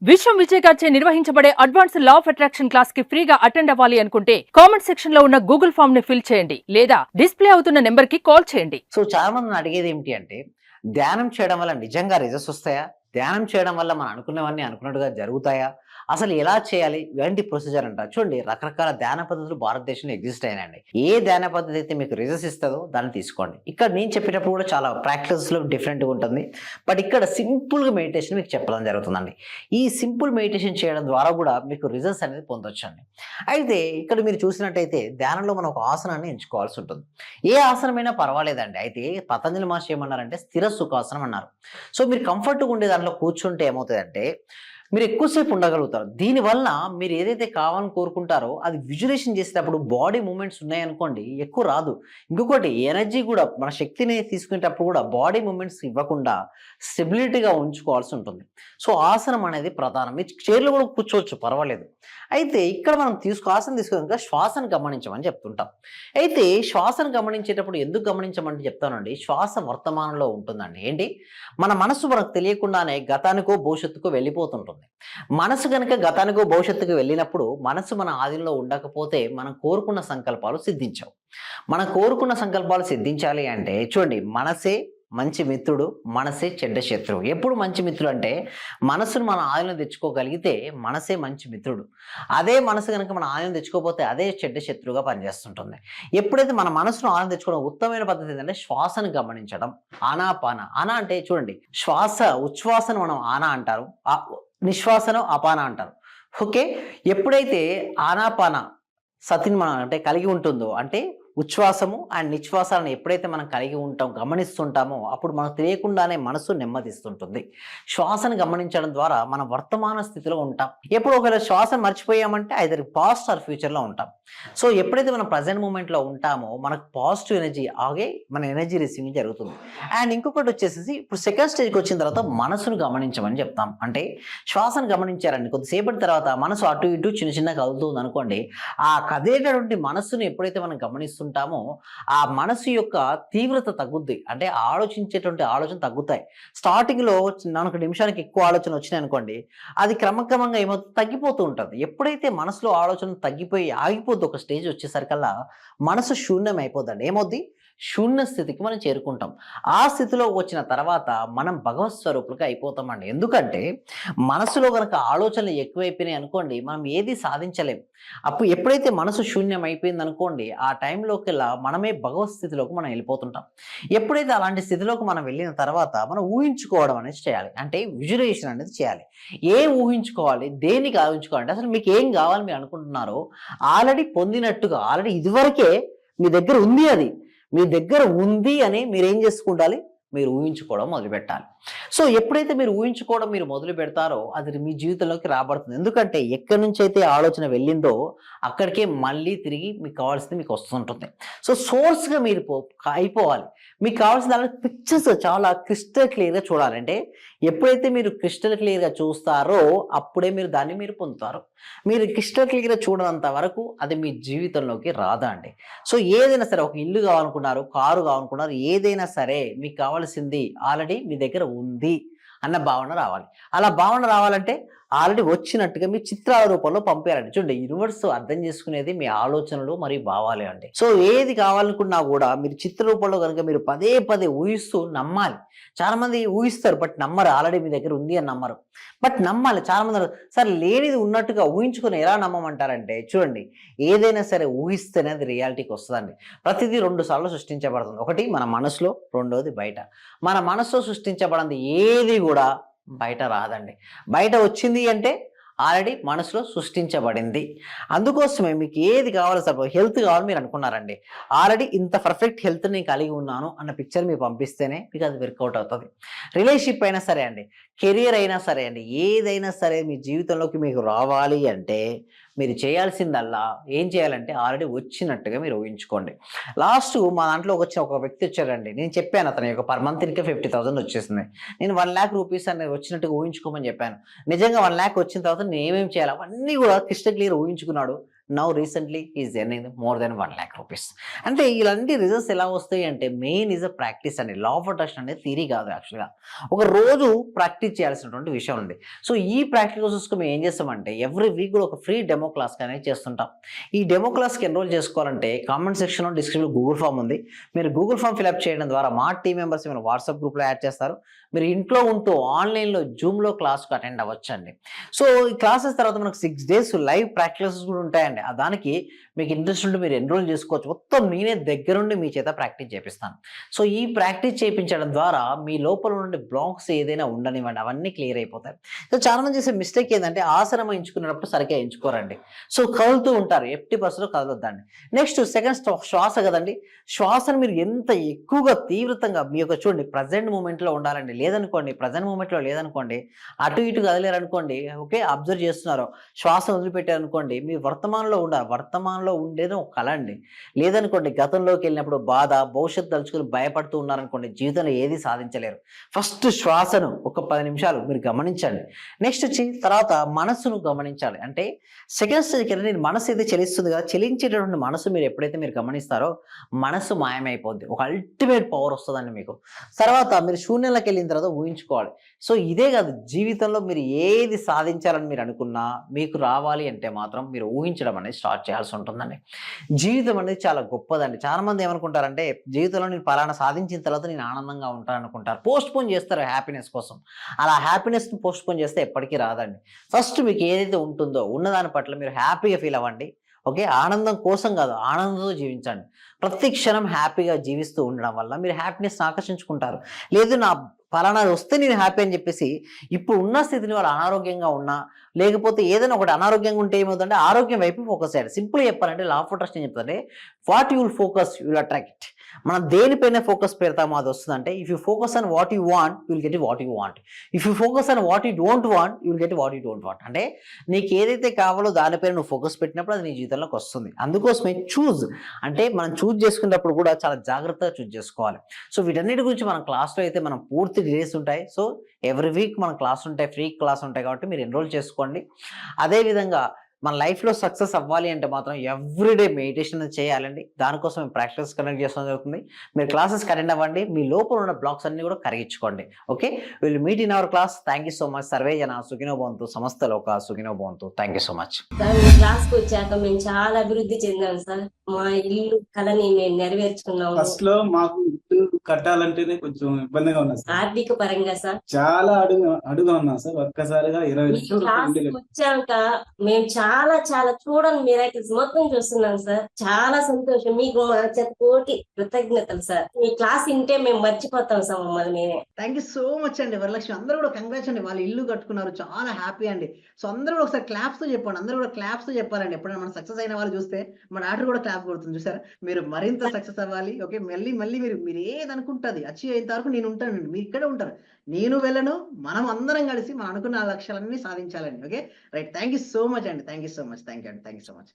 విశ్వం విజయ్ గారిచే నిర్వహించబడే advance law of attraction class కి ఫ్రీగా అటెండ్ అవ్వాలి అనుకుంటే కామెంట్ సెక్షన్ లో ఉన్న గూగుల్ ఫామ్ ని ఫిల్ చేయండి లేదా డిస్ప్లే అవుతున్న నెంబర్ కి కాల్ చేయండి. సో చాలా మంది అడిగేది ఏంటి అంటే ధ్యానం చేయడం వల్ల నిజంగా రిజల్ట్స్ వస్తాయా? ధ్యానం చేయడం వల్ల మనం అనుకున్నవన్నీ అనుకున్నట్టుగా జరుగుతాయా? అసలు ఎలా చేయాలి? ఇలాంటి ప్రొసీజర్ అంటారు. చూడండి, రకరకాల ధ్యాన పద్ధతులు భారతదేశంలో ఎగ్జిస్ట్ అయినాయండి. ఏ ధ్యాన పద్ధతి అయితే మీకు రిజల్ట్స్ ఇస్తుందో దాన్ని తీసుకోండి. ఇక్కడ నేను చెప్పేటప్పుడు కూడా చాలా ప్రాక్టీస్లో డిఫరెంట్గా ఉంటుంది. బట్ ఇక్కడ సింపుల్గా మెడిటేషన్ మీకు చెప్పడం జరుగుతుందండి. ఈ సింపుల్ మెడిటేషన్ చేయడం ద్వారా కూడా మీకు రిజల్ట్స్ అనేది పొందొచ్చండి. అయితే ఇక్కడ మీరు చూసినట్టయితే ధ్యానంలో మనం ఒక ఆసనాన్ని ఎంచుకోవాల్సి ఉంటుంది. ఏ ఆసనమైనా పర్వాలేదండి. అయితే పతంజలి మహర్షి ఏమన్నారంటే స్థిర సుఖాసనం అన్నారు. సో మీరు కంఫర్ట్గా ఉండే దాంట్లో కూర్చుంటే ఏమవుతుందంటే మీరు ఎక్కువసేపు ఉండగలుగుతారు. దీనివల్ల మీరు ఏదైతే కావాలని కోరుకుంటారో అది విజువలైజేషన్ చేసేటప్పుడు బాడీ మూమెంట్స్ ఉన్నాయనుకోండి ఎక్కువ రాదు. ఇంకొకటి ఎనర్జీ కూడా మన శక్తిని తీసుకునేటప్పుడు కూడా బాడీ మూమెంట్స్ ఇవ్వకుండా స్టెబిలిటీగా ఉంచుకోవాల్సి ఉంటుంది. సో ఆసనం అనేది ప్రధానం. మీరు చైర్లో కూడా కూర్చోవచ్చు, పర్వాలేదు. అయితే ఇక్కడ మనం ఆసనం తీసుకున్నాక శ్వాసను గమనించమని చెప్తుంటాం. అయితే శ్వాసను గమనించేటప్పుడు ఎందుకు గమనించమంటే చెప్తానండి, శ్వాస వర్తమానంలో ఉంటుందండి. ఏంటి, మన మనసు మనకు తెలియకుండానే గతానికో భవిష్యత్తుకో వెళ్ళిపోతుంటుంది. మనసు కనుక గతానికో భవిష్యత్తుకు వెళ్ళినప్పుడు మనసు మన ఆధీనంలో ఉండకపోతే మనం కోరుకున్న సంకల్పాలు సిద్ధించవు. మనం కోరుకున్న సంకల్పాలు సిద్ధించాలి అంటే చూడండి, మనసే మంచి మిత్రుడు, మనసే చెడ్డ శత్రువు. ఎప్పుడు మంచి మిత్రుడు అంటే మనసును మన ఆధీనం తెచ్చుకోగలిగితే మనసే మంచి మిత్రుడు. అదే మనసు కనుక మన ఆధీనం తెచ్చుకోకపోతే అదే చెడ్డ శత్రువుగా పనిచేస్తుంటుంది. ఎప్పుడైతే మన మనసును ఆధీనం తెచ్చుకోవడం ఉత్తమమైన పద్ధతి ఏంటంటే శ్వాసను గమనించడం. ఆనాపాన. ఆనా అంటే చూడండి, శ్వాస ఉచ్ఛ్వాసను మనం ఆనా అంటారు, నిశ్వాసను అపాన అంటారు. ఓకే, ఎప్పుడైతే ఆనాపాన సతిని మనం అంటే కలిగి ఉంటుందో, అంటే ఉచ్ఛ్వాసము అండ్ నిశ్వాసాలను ఎప్పుడైతే మనం కలిగి ఉంటాం, గమనిస్తుంటామో అప్పుడు మనకు తెలియకుండానే మనసు నెమ్మదిస్తుంటుంది. శ్వాసను గమనించడం ద్వారా మనం వర్తమాన స్థితిలో ఉంటాం. ఎప్పుడు ఒకవేళ శ్వాసను మర్చిపోయామంటే ఐదర్ పాస్ట్ ఆర్ ఫ్యూచర్లో ఉంటాం. సో ఎప్పుడైతే మనం ప్రజెంట్ మూమెంట్లో ఉంటామో మనకు పాజిటివ్ ఎనర్జీ ఆగే మన ఎనర్జీ రిసీవింగ్ జరుగుతుంది. అండ్ ఇంకొకటి వచ్చేసి ఇప్పుడు సెకండ్ స్టేజ్కి వచ్చిన తర్వాత మనసును గమనించమని చెప్తాం. అంటే శ్వాసను గమనించారండి, కొద్దిసేపటి తర్వాత మనసు అటు ఇటు చిన్న చిన్న కదులుతుంది అనుకోండి. ఆ కదిలేటటువంటి మనసును ఎప్పుడైతే మనం గమనిస్తుంటామో ఆ మనసు యొక్క తీవ్రత తగ్గుద్ది. అంటే ఆలోచించేటువంటి ఆలోచన తగ్గుతాయి. స్టార్టింగ్లో మనకు నిమిషానికి ఎక్కువ ఆలోచన వచ్చినాయి అనుకోండి, అది క్రమక్రమంగా ఏమవుతుంది, తగ్గిపోతూ ఉంటుంది. ఎప్పుడైతే మనసులో ఆలోచన తగ్గిపోయి ఆగిపోద్ది, ఒక స్టేజ్ వచ్చేసరికల్లా మనసు శూన్యం అయిపోద్దండి. ఏమవుద్ది, శూన్య స్థితికి మనం చేరుకుంటాం. ఆ స్థితిలో వచ్చిన తర్వాత మనం భగవత్ స్వరూపులుగా అయిపోతామండి. ఎందుకంటే మనసులో కనుక ఆలోచనలు ఎక్కువైపోయినాయి అనుకోండి, మనం ఏది సాధించలేం. అప్పుడు ఎప్పుడైతే మనసు శూన్యం అయిపోయింది అనుకోండి, ఆ టైంలోకెల్లా మనమే భగవత్ స్థితిలోకి మనం వెళ్ళిపోతుంటాం. ఎప్పుడైతే అలాంటి స్థితిలోకి మనం వెళ్ళిన తర్వాత మనం ఊహించుకోవడం అనేది చేయాలి. అంటే విజువలైజేషన్ అనేది చేయాలి. ఏం ఊహించుకోవాలి, దేనికి ఊహించుకోవాలి, అసలు మీకు ఏం కావాలి మీరు అనుకుంటున్నారో ఆల్రెడీ పొందినట్టుగా, ఆల్రెడీ ఇదివరకే మీ దగ్గర ఉంది, అది మీ దగ్గర ఉంది అని మీరు ఏం చేసుకుంటాలి, మీరు ఊహించుకోవడం మొదలుపెట్టాలి. సో ఎప్పుడైతే మీరు ఊహించుకోవడం మీరు మొదలు పెడతారో అది మీ జీవితంలోకి రాబడుతుంది. ఎందుకంటే ఎక్కడి నుంచి అయితే ఆలోచన వెళ్ళిందో అక్కడికే మళ్ళీ తిరిగి మీకు కావాల్సింది మీకు వస్తుంటుంది. సో సోర్స్గా మీరు అయిపోవాలి. మీకు కావాల్సిన దాని పిక్చర్స్ చాలా క్రిస్టల్ క్లియర్గా చూడాలంటే ఎప్పుడైతే మీరు క్రిస్టల్ క్లియర్గా చూస్తారో అప్పుడే మీరు దాన్ని మీరు పొందుతారు. మీరు క్రిస్టల్ క్లియర్గా చూడనంత వరకు అది మీ జీవితంలోకి రాదా అండి. సో ఏదైనా సరే, ఒక ఇల్లు కావాలనుకున్నారు, కారు కావాలనుకున్నారు, ఏదైనా సరే మీకు కావాల్సింది ఆల్రెడీ మీ దగ్గర ఉంది అన్న భావన రావాలి. అలా భావన రావాలంటే ఆల్రెడీ వచ్చినట్టుగా మీ చిత్రాల రూపంలో పంపారండి. చూడండి, యూనివర్స్ అర్థం చేసుకునేది మీ ఆలోచనలు మరియు భావాలే అండి. సో ఏది కావాలనుకున్నా కూడా మీరు చిత్ర రూపంలో కనుక మీరు పదే పదే ఊహిస్తూ నమ్మాలి. చాలా మంది ఊహిస్తారు బట్ నమ్మరు, ఆల్రెడీ మీ దగ్గర ఉంది అని నమ్మరు. బట్ నమ్మాలి. చాలా మంది సార్ లేనిది ఉన్నట్టుగా ఊహించుకుని ఎలా నమ్మమంటారంటే చూడండి, ఏదైనా సరే ఊహిస్తేనే అది రియాలిటీకి వస్తుందండి. ప్రతిదీ 2 సార్లు సృష్టించబడుతుంది. ఒకటి మన మనసులో, రెండోది బయట. మన మనసులో సృష్టించబడింది ఏది కూడా బయట రాదండి. బయట వచ్చింది అంటే ఆల్రెడీ మనసులో సృష్టించబడింది. అందుకోసమే మీకు ఏది కావాలో, సార్ హెల్త్ కావాలి మీరు అనుకున్నారండి, ఆల్రెడీ ఇంత పర్ఫెక్ట్ హెల్త్ నేను కలిగి ఉన్నాను అన్న పిక్చర్ మీకు పంపిస్తేనే మీకు అది వర్కౌట్ అవుతుంది. రిలేషన్షిప్ అయినా సరే అండి, కెరియర్ అయినా సరే అండి, ఏదైనా సరే మీ జీవితంలోకి మీకు రావాలి అంటే మీరు చేయాల్సిందల్లా ఏం చేయాలంటే ఆల్రెడీ వచ్చినట్టుగా మీరు ఊహించుకోండి. లాస్ట్ మా దాంట్లో వచ్చిన ఒక వ్యక్తి వచ్చారండి, నేను చెప్పాను అతని యొక్క పర్ మంత్ ఇన్కమ్ 50,000 వచ్చేసింది. నేను 1,00,000 రూపీస్ అనేది వచ్చినట్టుగా ఊహించుకోమని చెప్పాను. నిజంగా 1,00,000 వచ్చిన తర్వాత నేను ఏమేమి చేయాలి అవన్నీ కూడా క్రిస్టల్ క్లియర్ ఊహించుకున్నాడు. Now recently is earning more than 1 lakh rupees. అంటే ఇలాంటి రిజల్ట్స్ ఎలా వస్తాయి అంటే మెయిన్ ఈజ్ అ ప్రాక్టీస్ అండి. లా ఆఫ్ అట్రాక్షన్ అనేది థియరీ కాదు యాక్చువల్గా, ఒక రోజు ప్రాక్టీస్ చేయాల్సినటువంటి విషయం ఉంది. సో ఈ ప్రాక్టికల్ చూసుకుని మేము ఏం చేస్తామంటే ఎవ్రీ వీక్ కూడా ఒక ఫ్రీ డెమో క్లాస్ అనేది చేస్తుంటాం. ఈ డెమో క్లాస్కి ఎన్రోల్ చేసుకోవాలంటే కామెంట్ సెక్షన్లో డిస్క్రిప్షన్లో గూగుల్ ఫామ్ ఉంది. మీరు గూగుల్ ఫామ్ ఫిల్అప్ చేయడం ద్వారా మా టీం మెంబర్స్ మీరు వాట్సాప్ గ్రూప్లో యాడ్ చేస్తారు. మీరు ఇంట్లో ఉంటూ ఆన్లైన్లో జూమ్లో క్లాస్కు అటెండ్ అవ్వచ్చండి. సో ఈ క్లాసెస్ తర్వాత మనకు 6 days లైవ్ ప్రాక్టీసెస్ కూడా ఉంటాయండి. దానికి మీకు ఇంట్రెస్ట్ ఉంటే మీరు ఎన్రోల్ చేసుకోవచ్చు. మొత్తం నేనే దగ్గరుండి మీ చేత ప్రాక్టీస్ చేపిస్తాను. సో ఈ ప్రాక్టీస్ చేయించడం ద్వారా మీ లోపల నుండి బ్లాక్స్ ఏదైనా ఉండనివ్వండి, అవన్నీ క్లియర్ అయిపోతాయి. సో చాలా మంది చేసే మిస్టేక్ ఏంటంటే ఆసనం ఎంచుకునేటప్పుడు సరిగ్గా ఎంచుకోరండి. సో కదులుతూ ఉంటారు, 80% కదలొద్దండి. నెక్స్ట్ సెకండ్ శ్వాస కదండి. శ్వాసను మీరు ఎంత ఎక్కువగా తీవ్రతంగా మీ యొక్క చూడండి ప్రజెంట్ మూమెంట్లో ఉండాలండి. లేదనుకోండి ప్రజెంట్ మూమెంట్లో లేదనుకోండి, అటు ఇటు కదిలేరనుకోండి, ఓకే అబ్జర్వ్ చేస్తున్నారు, శ్వాస వదిలిపెట్టారనుకోండి, మీ వర్తమానంలో ఉండాలి. వర్తమానంలో ఉండేది ఒక కళ అండి. లేదనుకోండి గతంలోకి వెళ్ళినప్పుడు బాధ, భవిష్యత్తు తలుచుకుని భయపడుతూ ఉన్నారనుకోండి, జీవితంలో ఏది సాధించలేరు. ఫస్ట్ శ్వాసను ఒక 10 నిమిషాలు మీరు గమనించండి. నెక్స్ట్ వచ్చి తర్వాత మనస్సును గమనించాలి. అంటే సెకండ్ స్టేజ్కి వెళ్ళి మనసు అయితే చలిస్తుంది కదా, చలించేటటువంటి మనసు మీరు ఎప్పుడైతే మీరు గమనిస్తారో మనసు మాయమైపోద్ది. ఒక అల్టిమేట్ పవర్ వస్తుందండి మీకు. తర్వాత మీరు శూన్యంలోకి వెళ్ళిన తర్వాత ఊహించుకోవాలి. సో ఇదే కాదు, జీవితంలో మీరు ఏది సాధించాలని మీరు అనుకున్నా మీకు రావాలి అంటే మాత్రం మీరు ఊహించడం అనేది స్టార్ట్ చేయాల్సి ఉంటుందండి. జీవితం అనేది చాలా గొప్పదండి. చాలా మంది ఏమనుకుంటారంటే జీవితంలో నేను పలానా సాధించిన తర్వాత నేను ఆనందంగా ఉంటాను అనుకుంటారు, పోస్ట్ పోన్ చేస్తారు హ్యాపీనెస్ కోసం. అలా హ్యాపీనెస్ని పోస్ట్ పోన్ చేస్తే ఎప్పటికీ రాదండి. ఫస్ట్ మీకు ఏదైతే ఉంటుందో ఉన్నదాని పట్ల మీరు హ్యాపీగా ఫీల్ అవ్వండి. ఓకే, ఆనందం కోసం కాదు, ఆనందంతో జీవించండి. ప్రతి క్షణం హ్యాపీగా జీవిస్తూ ఉండడం వల్ల మీరు హ్యాపీనెస్ని ఆకర్షించుకుంటారు. లేదు నా పలానాది వస్తే నేను హ్యాపీ అని చెప్పేసి ఇప్పుడు ఉన్న స్థితిని వాళ్ళు అనారోగ్యంగా ఉన్నా, లేకపోతే ఏదైనా ఒకటి అనారోగ్యంగా ఉంటే ఏమవుతుందంటే ఆరోగ్యం వైపు ఫోకస్ చేయాలి. సింపుల్గా చెప్పాలంటే లా ఆఫ్ అట్రాక్షన్ ఏం చెప్తుందంటే what you will focus you will attract. మనం దేనిపైన ఫోకస్ పెడతామో అది వస్తుందంటే if you focus on what you want you will get what you want. If you focus on what you don't want you will get what you don't want. అంటే నీకు ఏదైతే కావాలో దానిపైన నువ్వు ఫోకస్ పెట్టినప్పుడు అది నీ జీవితంలోకి వస్తుంది. అందుకోసమే చూజ్ అంటే మనం చూజ్ చేసుకునేటప్పుడు కూడా చాలా జాగ్రత్తగా చూజ్ చేసుకోవాలి. సో వీటన్నిటి గురించి మన క్లాస్లో అయితే మనం పూర్తి డీటెయిల్స్ ఉంటాయి. సో ఎవ్రీ వీక్ మన క్లాస్ ఉంటాయి, ఫ్రీ క్లాస్ ఉంటాయి కాబట్టి మీరు ఎన్రోల్ చేసుకోండి. అదేవిధంగా మన లైఫ్లో సక్సెస్ అవ్వాలి అంటే మాత్రం ఎవ్రీడే మెడిటేషన్ చేయాలండి. దానికోసం మేము ప్రాక్టీస్ కండక్ట్ చేస్తూ జరుగుతుంది. మీరు క్లాసెస్ అటెండ్ అవ్వండి, మీ లోపల ఉన్న బ్లాక్స్ అన్ని కూడా కరిగించుకోండి. Okay, will meet in our class. Thank you so much. సర్వే జన సుఖినో భవంతు, సమస్త లోక సుఖినో భవంతు. Thank you so much. Sir మీ క్లాస్కి వచ్చాక మేము చాలా అభివృద్ధి చెందాం సార్. మా ఇల్లు కళని మేము నెరవేర్చుకున్నాము. ఫస్ట్ లో మాకు ఇల్లు కట్టాలంటేనే కొంచెం ఇబ్బందిగా ఉన్నా సార్. ఆర్థిక పరంగా సార్ చాలా అడుగుగా ఉన్నా సార్. ఒక్కసారిగా 20 మీ లక్షలు క్లాస్కి ఇల్లు వచ్చాక మేము చాలా చాలా చూడని మిరాకిల్స్ మొత్తం చూస్తున్నాం సార్. చాలా సంతోషం. మీకు మా చేత కోటి కృతజ్ఞతలు సార్. మీ క్లాస్ వింటే మేము మర్చిపోతాం సార్ మమ్మల్ని మేమే. థ్యాంక్ యూ సో మచ్ అండి వరలక్ష్మి. అందరూ కూడా కంగ్రాట్స్ అండి, వాళ్ళు ఇల్లు కట్టుకున్నారు, చాలా హ్యాపీ అండి. సో అందరూ కూడా ఒకసారి క్లాప్స్ తో చెప్పండి, అందరూ కూడా క్లాప్స్ తో చెప్పాలండి. ఎప్పుడైనా మన సక్సెస్ అయిన వాళ్ళు చూస్తే మన డాక్టర్ కూడా క్లాప్ కొడుతుంది చూసారా. మీరు మరింత సక్సెస్ అవ్వాలి. ఓకే, మళ్ళీ మళ్ళీ మీరు ఏది అనుకుంటుంది అచీవ్ అయ్యేంత వరకు నేను ఉంటానండి, మీరు ఇక్కడే ఉంటారు, నేను వెళ్ళను. మనం అందరం కలిసి మనం అనుకున్న లక్ష్యాలన్నీ సాధించాలండి. Okay right, thank you so much అండి, thank you so much, thank you అండి, థ్యాంక్ యూ సో మచ్.